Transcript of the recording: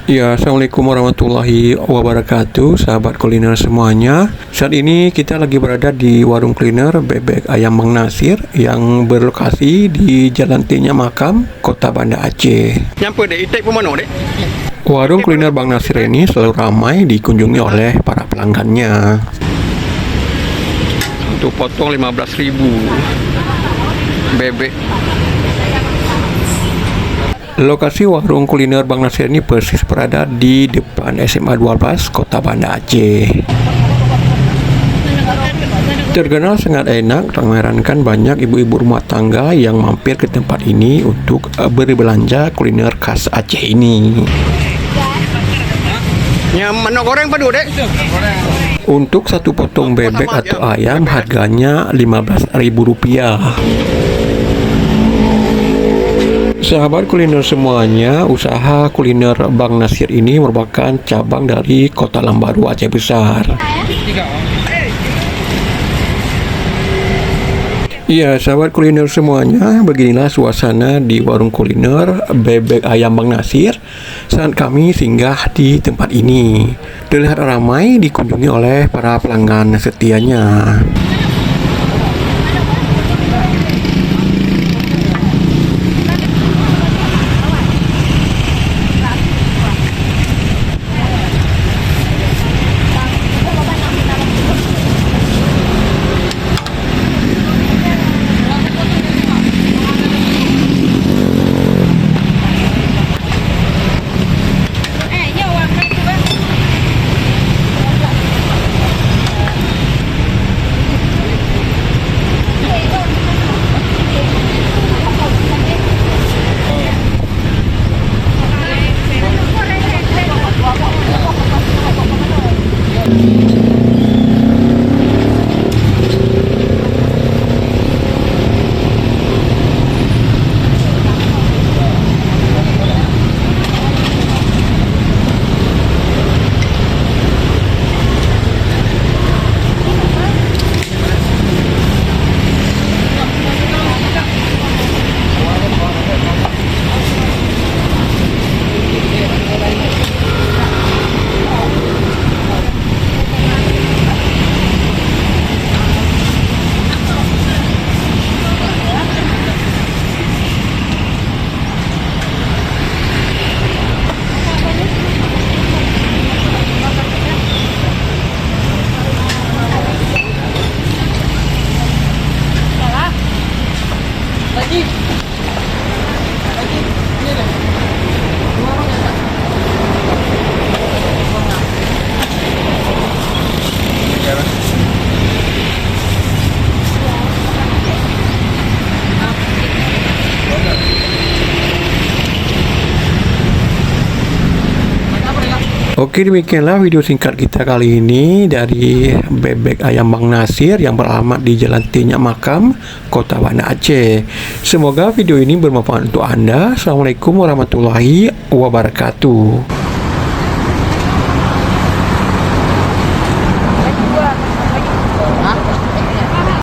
Ya, Assalamualaikum warahmatullahi wabarakatuh, sahabat kuliner semuanya. Saat ini kita lagi berada di warung kuliner bebek ayam Mang Nasir yang berlokasi di Jalan Tinya Makam, Kota Banda Aceh. Nyampe dek, itek pemano dek? Warung kuliner Bang Nasir ini selalu ramai dikunjungi oleh para pelanggannya. Untuk potong 15.000 bebek. Lokasi warung kuliner Bang Nasir ini persis berada di depan SMA 12 Kota Banda Aceh. Terkenal sangat enak, mengerankan banyak ibu-ibu rumah tangga yang mampir ke tempat ini untuk berbelanja kuliner khas Aceh ini. Yang manok goreng padu dek? Untuk satu potong bebek atau ayam harganya Rp15.000. Sahabat kuliner semuanya, usaha kuliner Bang Nasir ini merupakan cabang dari Kota Lambaru Aceh Besar. Ya, sahabat kuliner semuanya, beginilah suasana di warung kuliner bebek ayam Bang Nasir saat kami singgah di tempat ini. Terlihat ramai dikunjungi oleh para pelanggan setianya. Oke, demikianlah video singkat kita kali ini dari bebek ayam Bang Nasir yang beralamat di Jalan Tinya Makam, Kota Banda Aceh. Semoga video ini bermanfaat untuk Anda. Assalamualaikum warahmatullahi wabarakatuh.